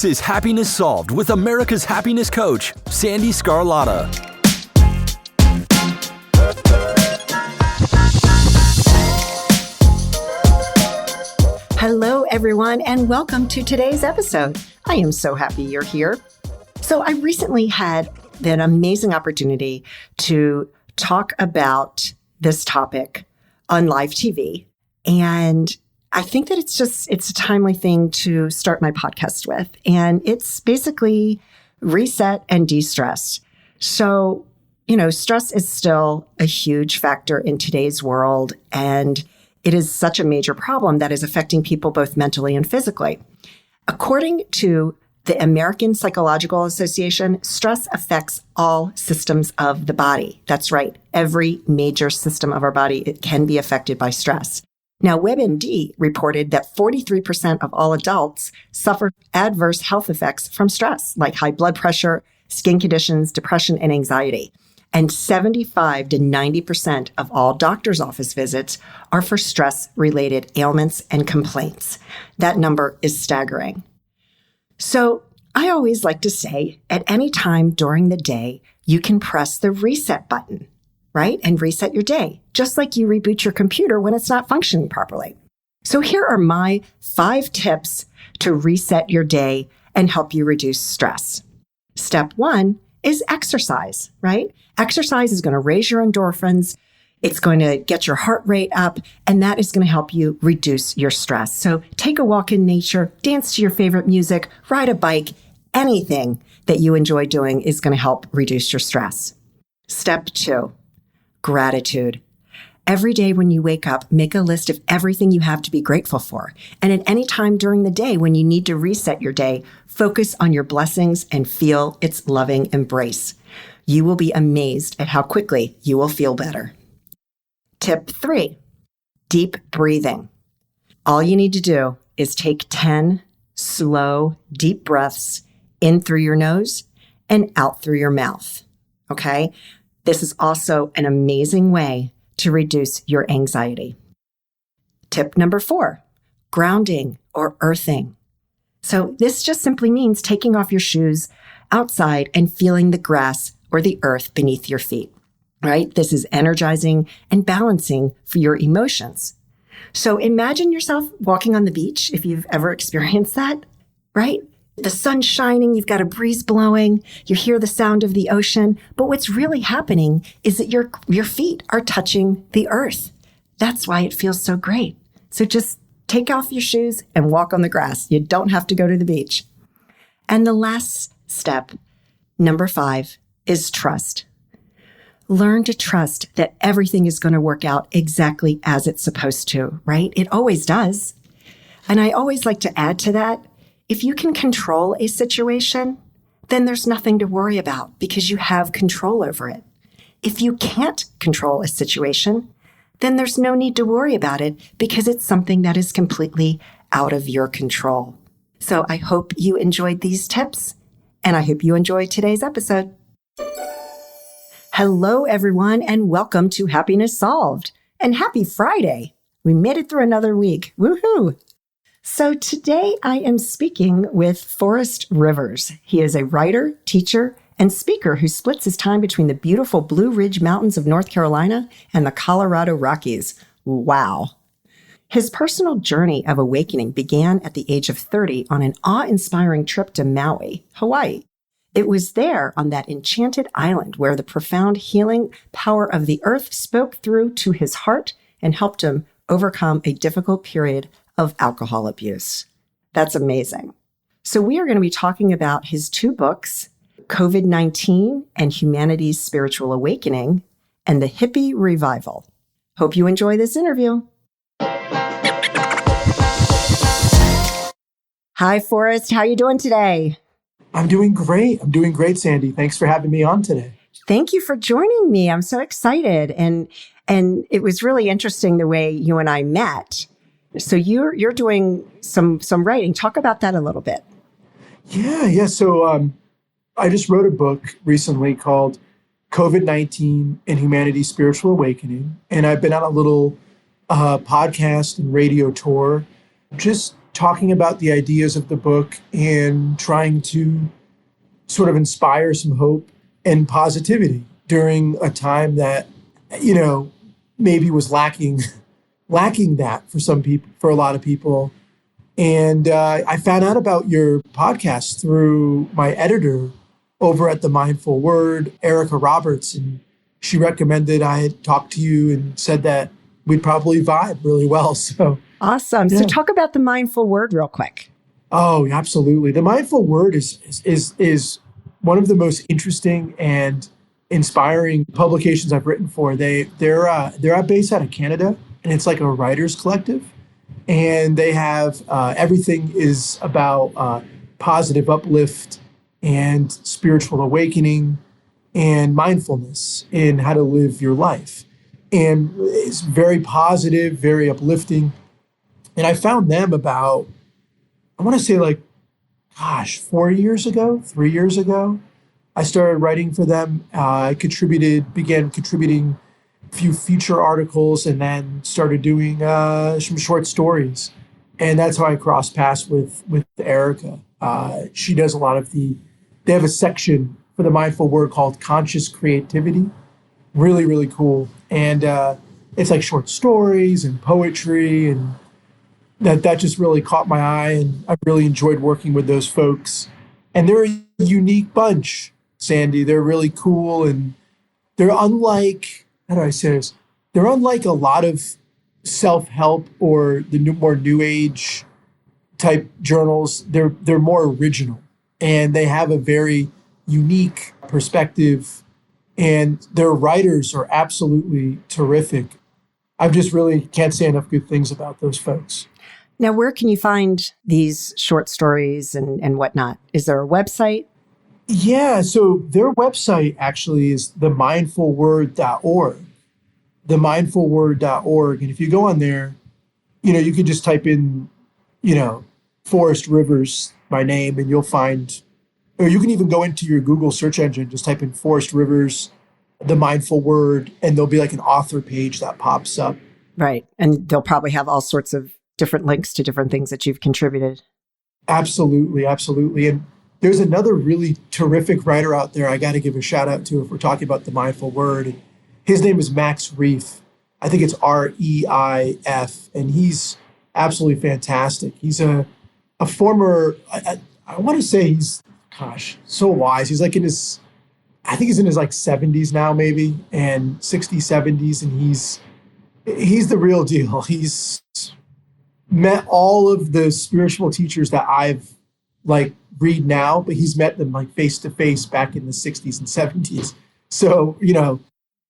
This is Happiness Solved with America's happiness coach, Sandee Scarlatta. Hello, everyone, and welcome to today's episode. I am so happy you're here. So I recently had an amazing opportunity to talk about this topic on live TV. And I think that it's a timely thing to start my podcast with. And it's basically reset and de-stress. So, stress is still a huge factor in today's world. And it is such a major problem that is affecting people both mentally and physically. According to the American Psychological Association, stress affects all systems of the body. That's right. Every major system of our body, it can be affected by stress. Now, WebMD reported that 43% of all adults suffer adverse health effects from stress, like high blood pressure, skin conditions, depression, and anxiety. And 75 to 90% of all doctor's office visits are for stress-related ailments and complaints. That number is staggering. So I always like to say, at any time during the day, you can press the reset button, right? And reset your day, just like you reboot your computer when it's not functioning properly. So here are my 5 tips to reset your day and help you reduce stress. Step 1 is exercise, right? Exercise is going to raise your endorphins. It's going to get your heart rate up, and that is going to help you reduce your stress. So take a walk in nature, dance to your favorite music, ride a bike, anything that you enjoy doing is going to help reduce your stress. Step 2, gratitude. Every day when you wake up, make a list of everything you have to be grateful for. And at any time during the day when you need to reset your day, focus on your blessings and feel its loving embrace. You will be amazed at how quickly you will feel better. Tip 3, deep breathing. All you need to do is take 10 slow, deep breaths in through your nose and out through your mouth. Okay? This is also an amazing way to reduce your anxiety. Tip number 4, grounding or earthing. So this just simply means taking off your shoes outside and feeling the grass or the earth beneath your feet, right? This is energizing and balancing for your emotions. So imagine yourself walking on the beach, if you've ever experienced that, right? The sun's shining, you've got a breeze blowing, you hear the sound of the ocean, but what's really happening is that your feet are touching the earth. That's why it feels so great. So just take off your shoes and walk on the grass. You don't have to go to the beach. And the last step, number 5, is trust. Learn to trust that everything is going to work out exactly as it's supposed to, right? It always does. And I always like to add to that, if you can control a situation, then there's nothing to worry about because you have control over it. If you can't control a situation, then there's no need to worry about it because it's something that is completely out of your control. So I hope you enjoyed these tips, and I hope you enjoyed today's episode. Hello, everyone, and welcome to Happiness Solved. And happy Friday. We made it through another week. Woohoo! So today I am speaking with Forrest Rivers. He is a writer, teacher, and speaker who splits his time between the beautiful Blue Ridge Mountains of North Carolina and the Colorado Rockies. Wow. His personal journey of awakening began at the age of 30 on an awe-inspiring trip to Maui, Hawaii. It was there on that enchanted island where the profound healing power of the earth spoke through to his heart and helped him overcome a difficult period of alcohol abuse. That's amazing. So we are going to be talking about his 2 books, COVID-19 and Humanity's Spiritual Awakening, and the Hippie Revival. Hope you enjoy this interview. Hi, Forrest. How are you doing today? I'm doing great, Sandee. Thanks for having me on today. Thank you for joining me. I'm so excited. And it was really interesting the way you and I met. So you're doing some writing. Talk about that a little bit. Yeah. So I just wrote a book recently called COVID-19 and Humanity's Spiritual Awakening. And I've been on a little podcast and radio tour, just talking about the ideas of the book and trying to sort of inspire some hope and positivity during a time that, maybe was lacking that for some people, for a lot of people. And I found out about your podcast through my editor over at The Mindful Word, Erica Roberts, and she recommended I had talked to you and said that we'd probably vibe really well. So awesome. Yeah. So talk about The Mindful Word real quick. Oh, absolutely. The Mindful Word is one of the most interesting and inspiring publications I've written for. They're based out of Canada, and it's like a writers collective. And they have everything is about positive uplift and spiritual awakening and mindfulness in how to live your life. And it's very positive, very uplifting. And I found them about, I want to say 3 years ago. I started writing for them. I began contributing a few feature articles, and then started doing some short stories. And that's how I crossed paths with Erica. She does a lot of they have a section for The Mindful Word called Conscious Creativity. Really, really cool. And it's like short stories and poetry, and that just really caught my eye, and I really enjoyed working with those folks. And they're a unique bunch, Sandee. They're really cool, and they're unlike, how do I say this? They're unlike a lot of self-help or the more new age type journals. They're more original, and they have a very unique perspective, and their writers are absolutely terrific. I just really can't say enough good things about those folks. Now, where can you find these short stories and whatnot? Is there a website? Yeah, so their website actually is themindfulword.org. Themindfulword.org. And if you go on there, you could just type in, Forrest Rivers, my name, and you'll find, or you can even go into your Google search engine, just type in Forrest Rivers, The Mindful Word, and there'll be like an author page that pops up. Right. And they'll probably have all sorts of different links to different things that you've contributed. Absolutely, absolutely. And there's another really terrific writer out there I got to give a shout out to if we're talking about The Mindful Word. And his name is Max Reif. I think it's Reif, and he's absolutely fantastic. He's a former, I want to say he's, so wise. He's like I think he's in his 70s now, maybe, and 60s, 70s, and he's the real deal. He's met all of the spiritual teachers that I've read now, but he's met them face to face back in the 60s and 70s. So,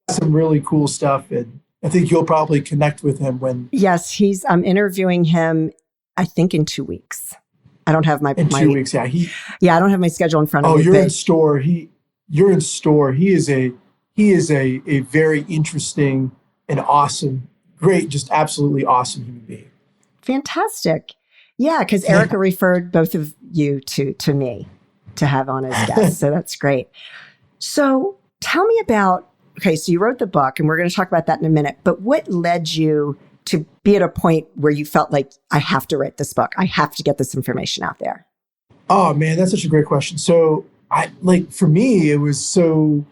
some really cool stuff. And I think you'll probably connect with him when. Yes, I'm interviewing him, I think, in 2 weeks. I don't have my. In 2 weeks, yeah. I don't have my schedule in front of me. Oh, you're in store. You're in store. He is a very interesting and awesome, great, just absolutely awesome human being. Fantastic. Yeah, because Erica referred both of you to me to have on as guests. So that's great. So tell me about, so you wrote the book, and we're going to talk about that in a minute, but what led you to be at a point where you felt like, I have to write this book. I have to get this information out there? Oh man, that's such a great question. So for me, it was so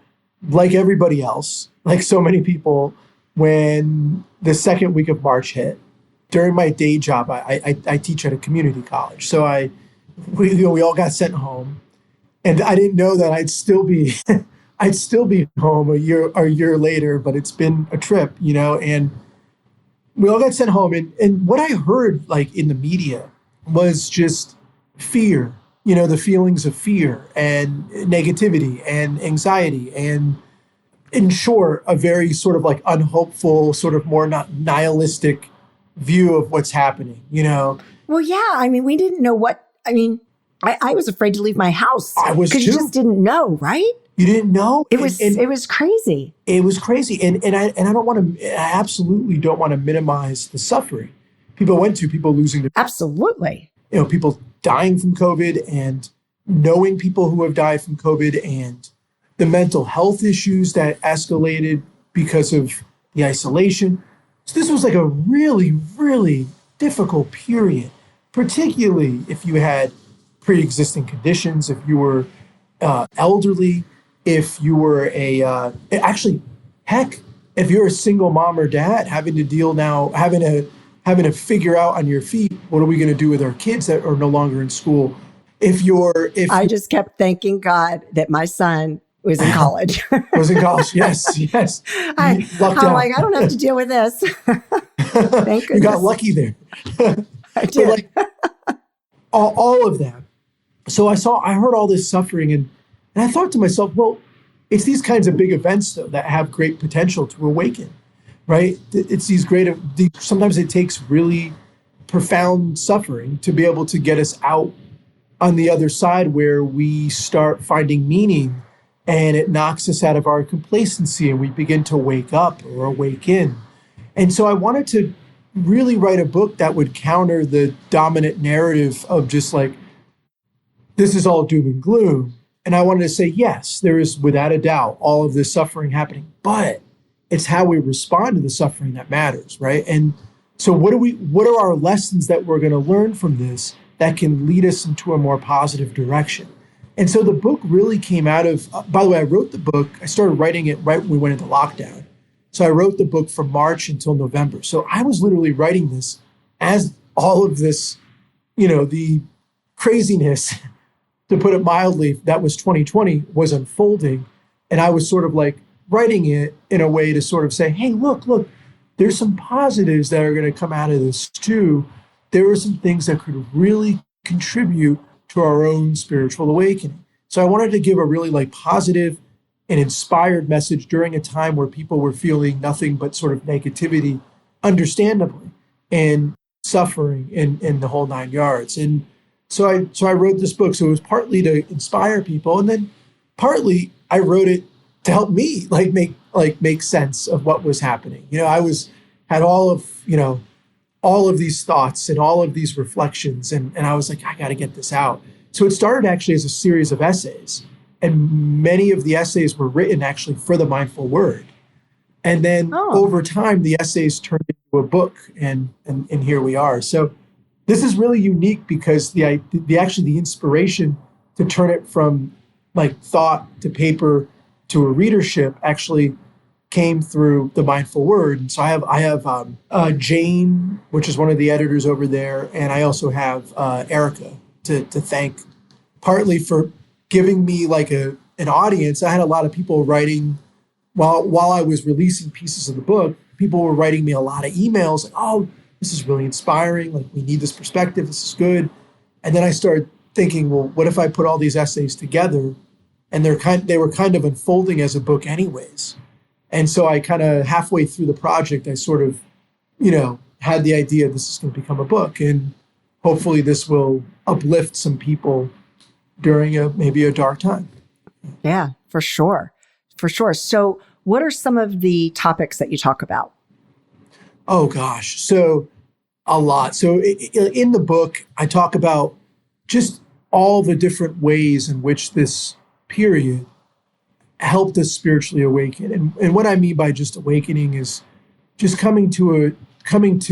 like everybody else, like so many people, when the second week of March hit. During my day job, I teach at a community college. So we all got sent home, and I didn't know that I'd still be home a year later, but it's been a trip, and we all got sent home. And what I heard in the media was just fear, the feelings of fear and negativity and anxiety, and in short, a very sort of unhopeful, sort of more nihilistic view of what's happening, Well, yeah. We didn't know I was afraid to leave my house. I was too. Because you just didn't know, right? You didn't know. It was crazy. It was crazy. And I absolutely don't want to minimize the suffering people losing their. Absolutely. People dying from COVID, and knowing people who have died from COVID, and the mental health issues that escalated because of the isolation. So this was a really, really difficult period. particularly if you had pre-existing conditions, if you were elderly, if you were actually, heck, if you're a single mom or dad having to deal now, having to figure out on your feet, what are we going to do with our kids that are no longer in school? I just kept thanking God that my son was in college. Was in college, yes. I'm like, I don't have to deal with this. Thank goodness. You got lucky there. I did. all of that. So I heard all this suffering, and I thought to myself, well, it's these kinds of big events though that have great potential to awaken, right? It's sometimes it takes really profound suffering to be able to get us out on the other side, where we start finding meaning, and it knocks us out of our complacency and we begin to wake up or awaken. And so I wanted to really write a book that would counter the dominant narrative of just like, this is all doom and gloom. And I wanted to say, yes, there is without a doubt all of this suffering happening, but it's how we respond to the suffering that matters, right? And so what are our lessons that we're going to learn from this that can lead us into a more positive direction? And so the book really came out of, by the way, I wrote the book, I started writing it right when we went into lockdown. So I wrote the book from March until November. So I was literally writing this as all of this, the craziness, to put it mildly, that was 2020 was unfolding. And I was sort of like writing it in a way to sort of say, hey, look, there's some positives that are going to come out of this too. There are some things that could really contribute to our own spiritual awakening. So I wanted to give a really like positive and inspired message during a time where people were feeling nothing but sort of negativity, understandably, and suffering in the whole 9 yards. And so I wrote this book. So it was partly to inspire people, and then partly I wrote it to help me make sense of what was happening. I had all of these thoughts and all of these reflections, and I was like, I got to get this out. So it started actually as a series of essays, and many of the essays were written actually for the Mindful Word. And then over time, the essays turned into a book, and here we are. So this is really unique because the inspiration to turn it from like thought to paper to a readership actually came through the Mindful Word. And so I have Jane, which is one of the editors over there, and I also have Erica to thank, partly for giving me like an audience. I had a lot of people writing while I was releasing pieces of the book. People were writing me a lot of emails, like, oh, this is really inspiring. Like, we need this perspective. This is good. And then I started thinking, well, what if I put all these essays together? And they were kind of unfolding as a book anyways. And so I kind of halfway through the project, I sort of, had the idea this is going to become a book. And hopefully this will uplift some people during maybe a dark time. Yeah, for sure. For sure. So what are some of the topics that you talk about? Oh, gosh. So a lot. So in the book, I talk about just all the different ways in which this period helped us spiritually awaken. And what I mean by just awakening is just coming to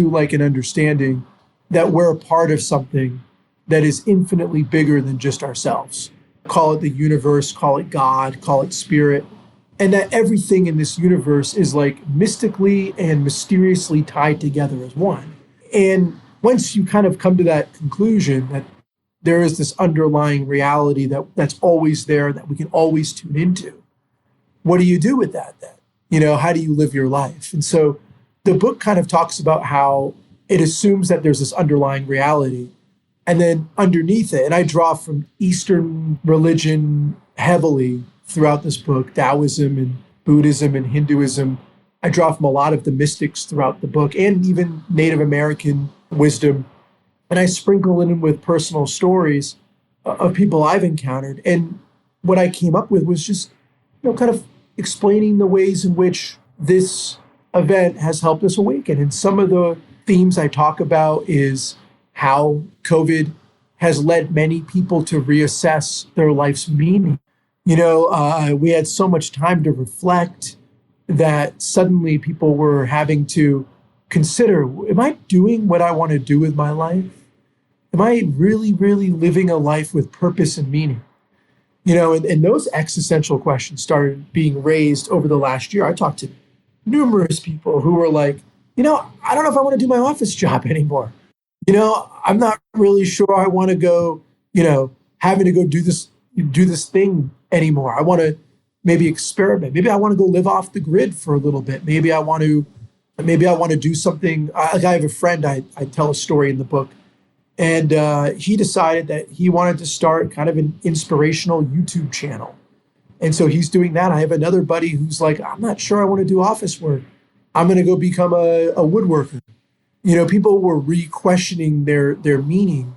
like an understanding that we're a part of something that is infinitely bigger than just ourselves. Call it the universe, call it God, call it spirit. And that everything in this universe is like mystically and mysteriously tied together as one. And once you kind of come to that conclusion that there is this underlying reality that's always there, that we can always tune into, what do you do with that then? How do you live your life? And so the book kind of talks about how it assumes that there's this underlying reality. And then underneath it, and I draw from Eastern religion heavily throughout this book, Taoism and Buddhism and Hinduism. I draw from a lot of the mystics throughout the book, and even Native American wisdom. And I sprinkle it in with personal stories of people I've encountered. And what I came up with was just, kind of explaining the ways in which this event has helped us awaken. And some of the themes I talk about is how COVID has led many people to reassess their life's meaning. We had so much time to reflect that suddenly people were having to consider, am I doing what I want to do with my life? am I really, really living a life with purpose and meaning? And those existential questions started being raised over the last year. I talked to numerous people who were like, I don't know if I want to do my office job anymore. I'm not really sure I want to go, having to go do this thing anymore. I want to maybe experiment. Maybe I want to go live off the grid for a little bit. Maybe I want to do something. Like I have a friend, I tell a story in the book, and he decided that he wanted to start kind of an inspirational YouTube channel. And so he's doing that. I have another buddy who's like, I'm not sure I want to do office work. I'm going to go become a woodworker. People were re-questioning their meaning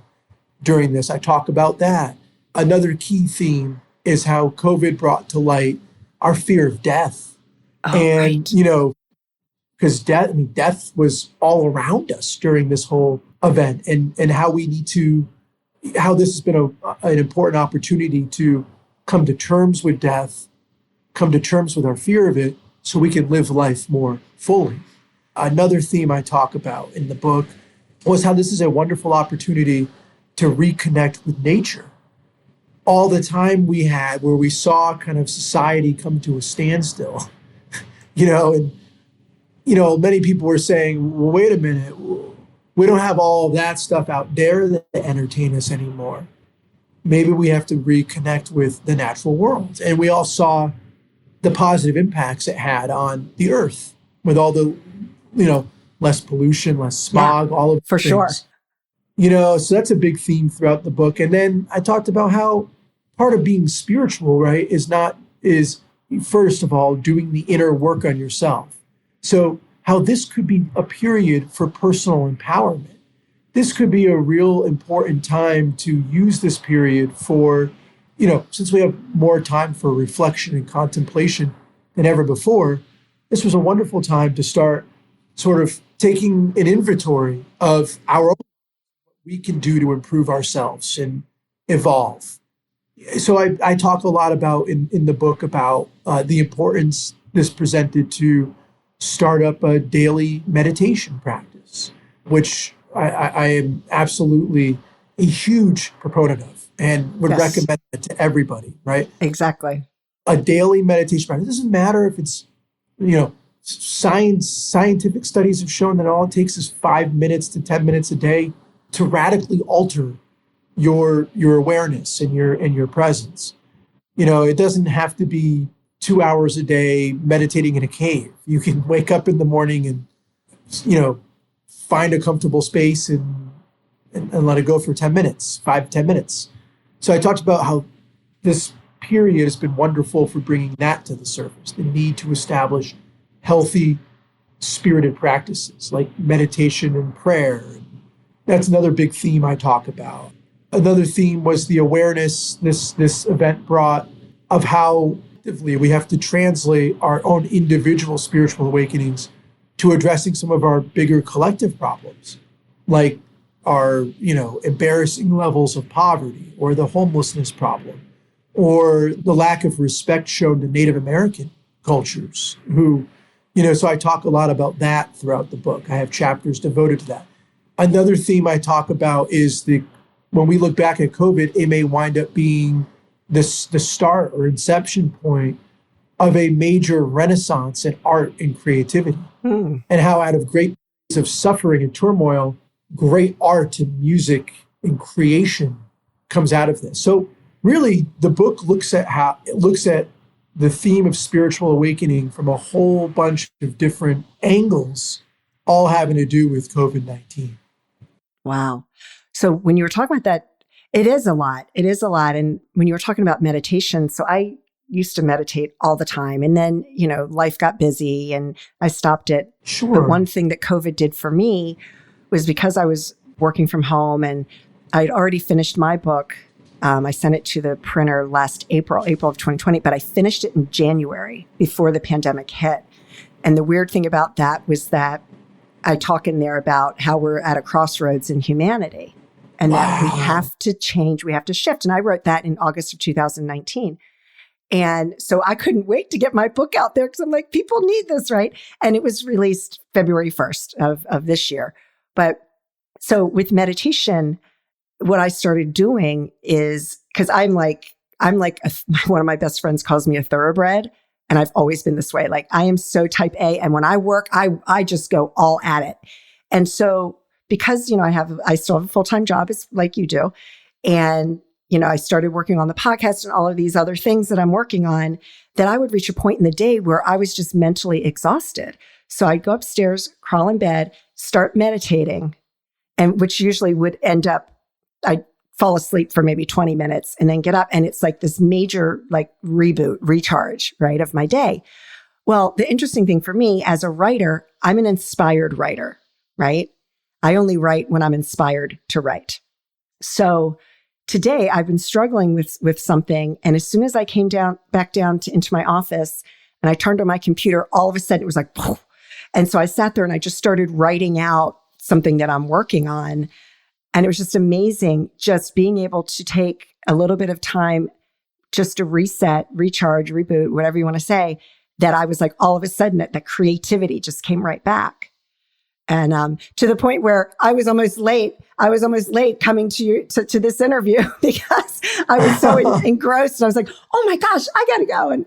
during this. I talk about that. Another key theme is how COVID brought to light our fear of death. Right. Because death was all around us during this whole event, and how this has been an important opportunity to come to terms with death, come to terms with our fear of it, so we can live life more fully. Another theme I talk about in the book was how this is a wonderful opportunity to reconnect with nature. All the time we had where we saw kind of society come to a standstill, many people were saying, well, wait a minute, we don't have all of that stuff out there that entertain us anymore. Maybe we have to reconnect with the natural world. And we all saw the positive impacts it had on the earth with all the, less pollution, less smog, all of the for things. Sure. So that's a big theme throughout the book. And then I talked about how part of being spiritual, right, is first of all, doing the inner work on yourself. So how this could be a period for personal empowerment. This could be a real important time to use this period for, since we have more time for reflection and contemplation than ever before, this was a wonderful time to start sort of taking an inventory of our own, what we can do to improve ourselves and evolve. So I talk a lot about in the book about the importance this presented to start up a daily meditation practice, which I am absolutely a huge proponent of and would recommend it to everybody, right? Exactly. A daily meditation practice. It doesn't matter if it's, scientific studies have shown that all it takes is 5 minutes to 10 minutes a day to radically alter your awareness and your presence. It doesn't have to be 2 hours a day meditating in a cave. You can wake up in the morning and, find a comfortable space and let it go for 10 minutes, 5 to 10 minutes. So I talked about how this period has been wonderful for bringing that to the surface, the need to establish healthy, spirited practices like meditation and prayer. That's another big theme I talk about. Another theme was the awareness this event brought of how we have to translate our own individual spiritual awakenings to addressing some of our bigger collective problems, like our, embarrassing levels of poverty or the homelessness problem or the lack of respect shown to Native American cultures who, so I talk a lot about that throughout the book. I have chapters devoted to that. Another theme I talk about is when we look back at COVID, it may wind up being the start or inception point of a major renaissance in art and creativity. And how out of great periods of suffering and turmoil, great art and music and creation comes out of this. So really, the book looks at the theme of spiritual awakening from a whole bunch of different angles, all having to do with COVID-19. Wow. So when you were talking about that, it is a lot. It is a lot. And when you were talking about meditation, so I used to meditate all the time. And then, life got busy and I stopped it. Sure. But one thing that COVID did for me was because I was working from home and I'd already finished my book. I sent it to the printer last April of 2020, but I finished it in January before the pandemic hit. And the weird thing about that was that I talk in there about how we're at a crossroads in humanity and that we have to change, we have to shift. And I wrote that in August of 2019. And so I couldn't wait to get my book out there because I'm like, people need this, right? And it was released February 1st of this year. But so with meditation, what I started doing is, because one of my best friends calls me a thoroughbred. And I've always been this way. Like, I am so type A. And when I work, I just go all at it. And so because, I still have a full-time job, as like you do. And, I started working on the podcast and all of these other things that I'm working on, that I would reach a point in the day where I was just mentally exhausted. So I'd go upstairs, crawl in bed, start meditating, and which usually would end up, I'd fall asleep for maybe 20 minutes and then get up. And it's like this major reboot, recharge, right, of my day. Well, the interesting thing for me as a writer, I'm an inspired writer, right? I only write when I'm inspired to write. So today I've been struggling with something. And as soon as I came back down into my office and I turned on my computer, all of a sudden it was like, poof. And so I sat there and I just started writing out something that I'm working on. And it was just amazing just being able to take a little bit of time just to reset, recharge, reboot, whatever you want to say, that I was like, all of a sudden that creativity just came right back. And to the point where I was almost late coming to this interview because I was so engrossed. And I was like, oh my gosh, I gotta go. And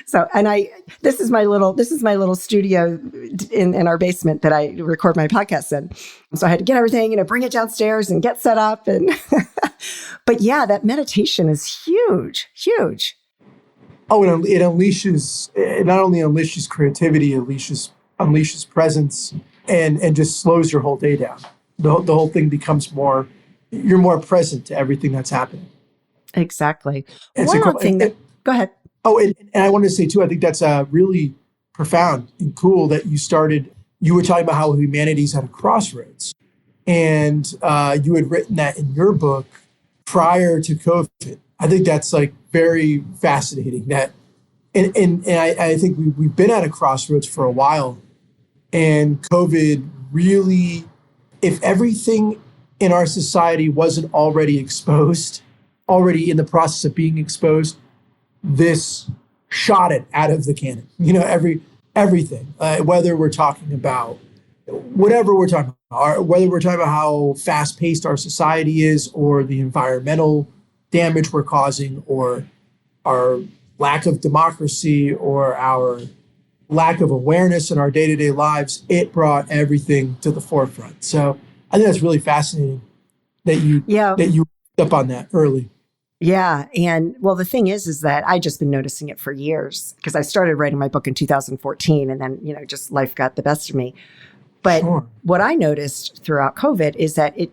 so, this is my little studio in our basement that I record my podcasts in. So I had to get everything, bring it downstairs and get set up. And, but yeah, that meditation is huge, huge. Oh, it unleashes, it not only unleashes creativity, it unleashes presence. And just slows your whole day down. The whole thing becomes you're more present to everything that's happening. Exactly. One more thing go ahead. Oh, and I wanted to say too, I think that's really profound and cool that you were talking about how humanity's at a crossroads. And you had written that in your book prior to COVID. I think that's very fascinating and I think we've been at a crossroads for a while. And COVID really, if everything in our society wasn't already exposed, already in the process of being exposed, this shot it out of the cannon. Everything, whether we're talking about whatever we're talking about, or whether we're talking about how fast-paced our society is, or the environmental damage we're causing, or our lack of democracy, or our lack of awareness in our day-to-day lives, it brought everything to the forefront. So I think that's really fascinating that you picked up on that early. Yeah. And well, the thing is that I just been noticing it for years because I started writing my book in 2014 and then, just life got the best of me. But What I noticed throughout COVID is that it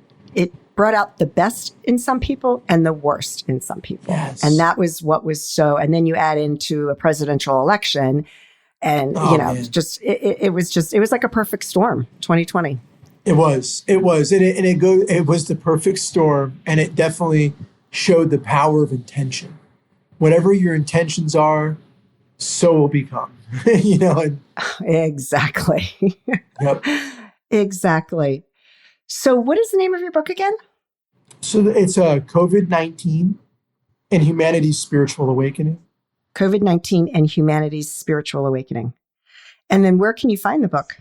brought out the best in some people and the worst in some people. Yes. And that was what was and then you add into a presidential election. And, it was like a perfect storm, 2020. It was. And it was the perfect storm. And it definitely showed the power of intention. Whatever your intentions are, so will become, Exactly. Yep. Exactly. So what is the name of your book again? So it's COVID-19 and Humanity's Spiritual Awakening. COVID-19 and Humanity's Spiritual Awakening. And then where can you find the book?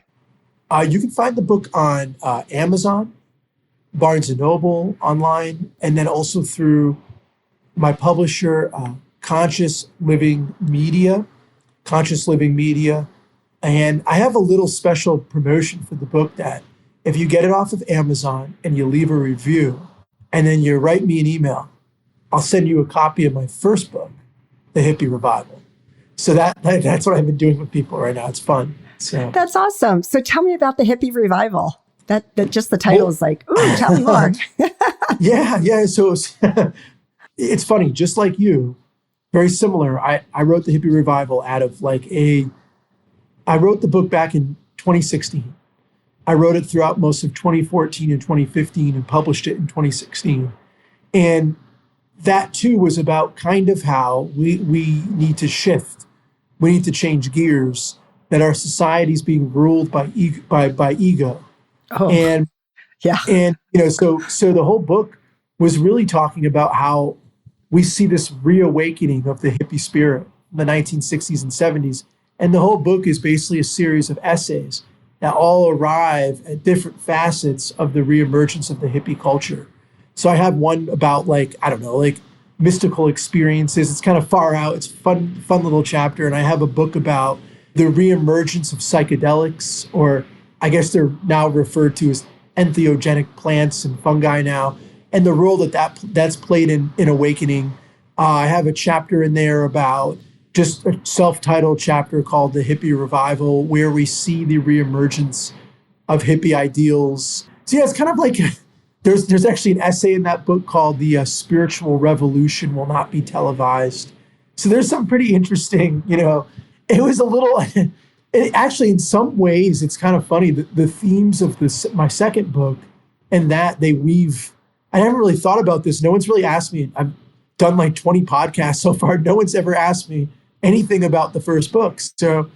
You can find the book on Amazon, Barnes & Noble, online, and then also through my publisher, Conscious Living Media. And I have a little special promotion for the book that if you get it off of Amazon and you leave a review and then you write me an email, I'll send you a copy of my first book, The Hippie Revival. So that's what I've been doing with people right now. It's fun. So that's awesome. So tell me about the Hippie Revival. That just the title is like, ooh, tell me more. Yeah. So it's funny, just like you, very similar. I wrote the Hippie Revival out of I wrote the book back in 2016. I wrote it throughout most of 2014 and 2015 and published it in 2016. And that too was about kind of how we need to shift. We need to change gears, that our society is being ruled by ego. Oh, and yeah. And so the whole book was really talking about how we see this reawakening of the hippie spirit in the 1960s and 70s. And the whole book is basically a series of essays that all arrive at different facets of the reemergence of the hippie culture. So I have one about like, I don't know, like mystical experiences. It's kind of far out. It's fun little chapter. And I have a book about the reemergence of psychedelics, or I guess they're now referred to as entheogenic plants and fungi now, and the role that's played in awakening. I have a chapter in there about just a self-titled chapter called The Hippie Revival, where we see the reemergence of hippie ideals. So yeah, it's kind of like, there's actually an essay in that book called The Spiritual Revolution Will Not Be Televised. So there's some pretty interesting, it was a little, actually in some ways, it's kind of funny, the themes of my second book and that they weave. I haven't really thought about this. No one's really asked me. I've done like 20 podcasts so far. No one's ever asked me anything about the first book. So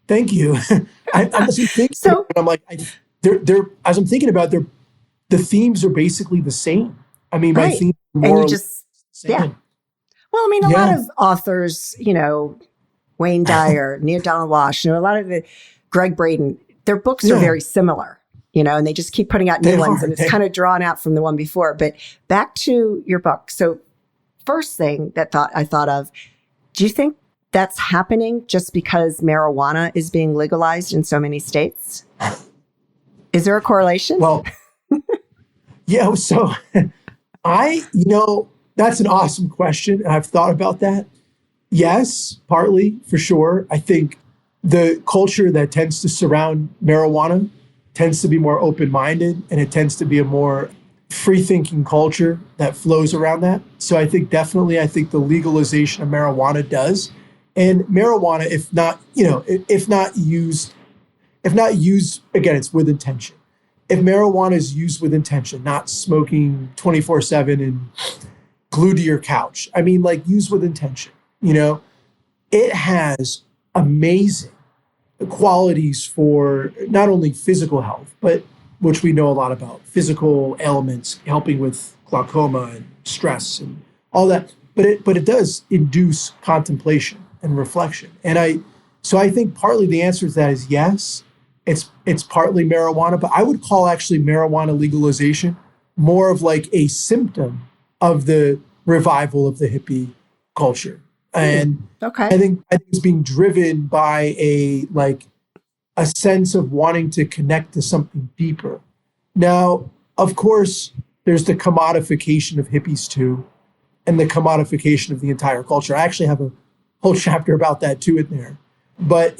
thank you. I'm just thinking, so, and I'm like, they're as I'm thinking about it, the themes are basically the same. I mean, my themes are more or less the same. Yeah. Well, I mean, a lot of authors, Wayne Dyer, Neil Donald Walsh, a lot of Greg Braden, their books are very similar, and they just keep putting out new ones, and it's kind of drawn out from the one before. But back to your book. So first thing that I thought of, do you think that's happening just because marijuana is being legalized in so many states? Is there a correlation? Well, yeah. So that's an awesome question. And I've thought about that. Yes, partly, for sure. I think the culture that tends to surround marijuana tends to be more open-minded, and it tends to be a more free-thinking culture that flows around that. So I think the legalization of marijuana does. And marijuana, if not used, again, it's with intention. If marijuana is used with intention, not smoking 24/7 and glued to your couch, I mean, like, used with intention, it has amazing qualities for not only physical health, but which we know a lot about, physical ailments, helping with glaucoma and stress and all that. But it does induce contemplation and reflection. And I think partly the answer to that is yes. It's partly marijuana, but I would call actually marijuana legalization more of like a symptom of the revival of the hippie culture. And okay. I think it's being driven by a sense of wanting to connect to something deeper. Now, of course, there's the commodification of hippies too, and the commodification of the entire culture. I actually have a whole chapter about that too in there. But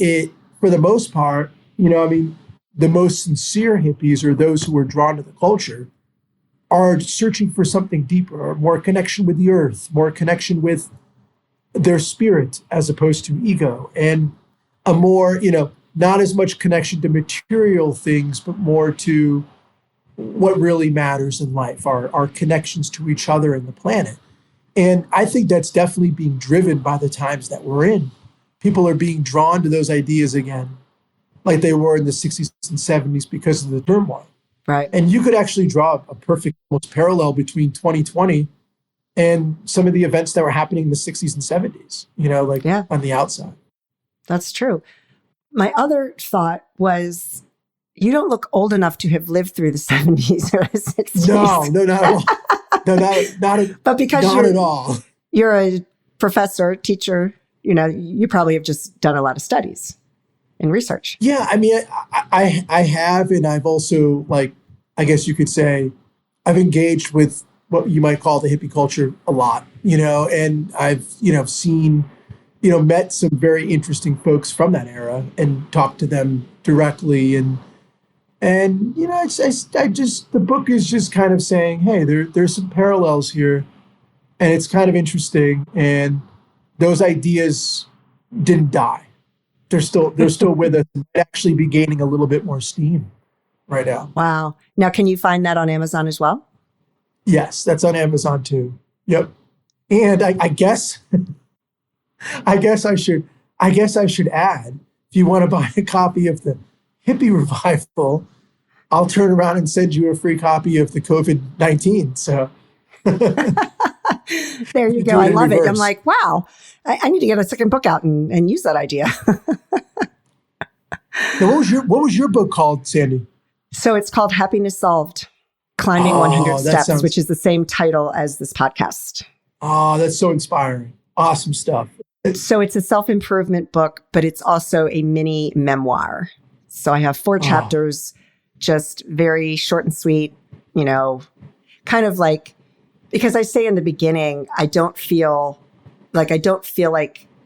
for the most part, the most sincere hippies, or those who are drawn to the culture, are searching for something deeper, or more connection with the earth, more connection with their spirit as opposed to ego, and a more, not as much connection to material things, but more to what really matters in life, our connections to each other and the planet. And I think that's definitely being driven by the times that we're in. People are being drawn to those ideas again, like they were in the 60s and 70s because of the turmoil. Right. And you could actually draw a perfect almost parallel between 2020 and some of the events that were happening in the 60s and 70s, on the outside. That's true. My other thought was, you don't look old enough to have lived through the 70s or the 60s. No, not at all. No, but because not at all. You're a professor, teacher, you probably have just done a lot of studies and research. Yeah, I mean, I have, and I've also, I guess you could say, I've engaged with what you might call the hippie culture a lot, and I've, seen, met some very interesting folks from that era and talked to them directly. And the book is just kind of saying, hey, there's some parallels here, and it's kind of interesting. And those ideas didn't die. They're still with us, and actually be gaining a little bit more steam right now. Wow. Now, can you find that on Amazon as well? Yes, that's on Amazon too. Yep. And I guess I should add, if you want to buy a copy of the Hippie Revival, I'll turn around and send you a free copy of the COVID-19. So there you go. I love it. I'm like, wow, I need to get a second book out and use that idea. Now, what was your book called, Sandee? So it's called Happiness Solved. Climbing 100 Steps, sounds, which is the same title as this podcast. Oh, that's so inspiring. Awesome stuff. So it's a self-improvement book, but it's also a mini memoir. So I have 4 chapters, just very short and sweet, kind of like, because I say in the beginning, I don't feel like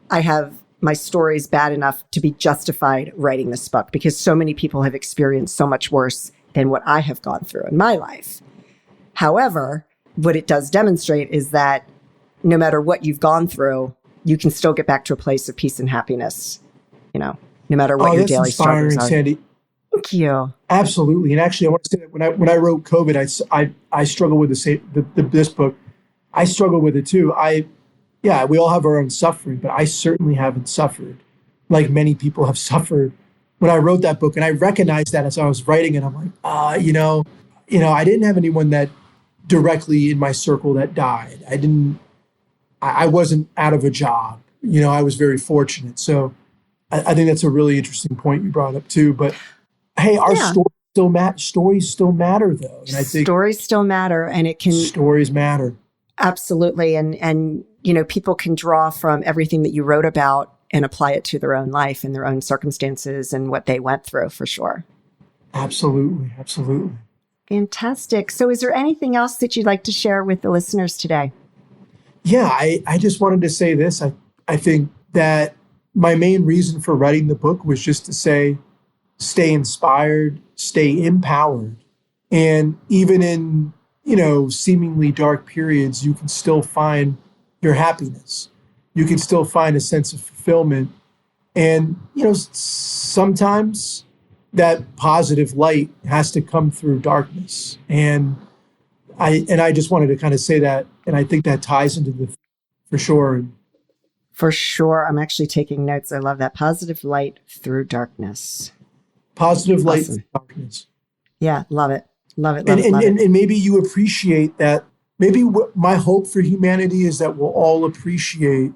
I have my stories bad enough to be justified writing this book, because so many people have experienced so much worse than what I have gone through in my life. However, what it does demonstrate is that no matter what you've gone through, you can still get back to a place of peace and happiness, no matter what your daily struggles are. Sandee. Thank you. Absolutely. And actually, I want to say that when I wrote COVID, I struggled with this book. I struggled with it too. We all have our own suffering, but I certainly haven't suffered like many people have suffered when I wrote that book. And I recognized that as I was writing it. I'm like, I didn't have anyone that directly in my circle that died. I wasn't out of a job. I was very fortunate. So I think that's a really interesting point you brought up too. But hey, our stories still matter though. And I think stories still matter, and stories matter. Absolutely. And people can draw from everything that you wrote about and apply it to their own life and their own circumstances and what they went through, for sure. Absolutely. Absolutely. Fantastic. So is there anything else that you'd like to share with the listeners today? Yeah, I just wanted to say this. I think that my main reason for writing the book was just to say, stay inspired, stay empowered. And even in, seemingly dark periods, you can still find your happiness. You can still find a sense of fulfillment. And, sometimes that positive light has to come through darkness. And I just wanted to kind of say that. And I think that ties into for sure. For sure. I'm actually taking notes. I love that. Positive light through darkness. Positive light through darkness. Yeah. Love it. Love it. And maybe you appreciate that. Maybe my hope for humanity is that we'll all appreciate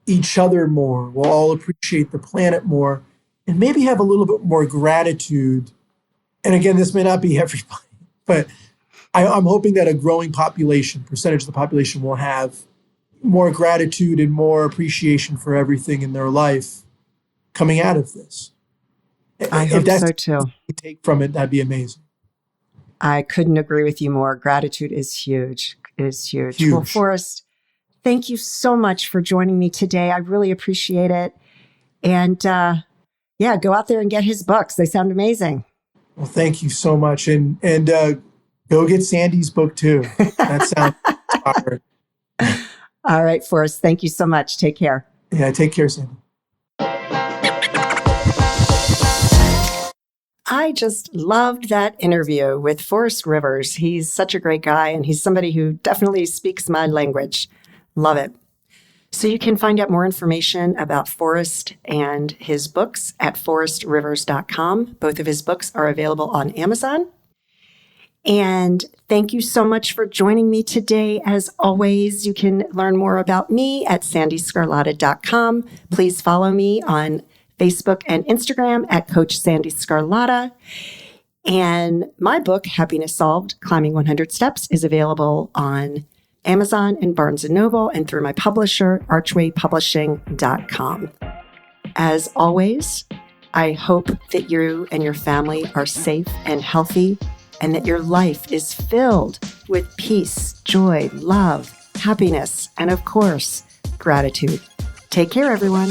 each other more. We'll all appreciate the planet more, and maybe have a little bit more gratitude. And again, this may not be everybody, but I'm hoping that a growing percentage of the population will have more gratitude and more appreciation for everything in their life coming out of this. I hope so too. What you take from it, that'd be amazing. I couldn't agree with you more. Gratitude is huge. It is huge. Well, Forrest, thank you so much for joining me today. I really appreciate it. And go out there and get his books. They sound amazing. Well, thank you so much. And go get Sandee's book too. That sounds inspiring. All right, Forrest. Thank you so much. Take care. Yeah, take care, Sandee. I just loved that interview with Forrest Rivers. He's such a great guy, and he's somebody who definitely speaks my language. Love it. So you can find out more information about Forrest and his books at forrestrivers.com. Both of his books are available on Amazon. And thank you so much for joining me today. As always, you can learn more about me at sandeescarlotta.com. Please follow me on Facebook and Instagram at Coach Sandee Scarlotta. And my book, Happiness Solved, Climbing 100 Steps, is available on Amazon and Barnes & Noble and through my publisher, archwaypublishing.com. As always, I hope that you and your family are safe and healthy, and that your life is filled with peace, joy, love, happiness, and of course, gratitude. Take care, everyone.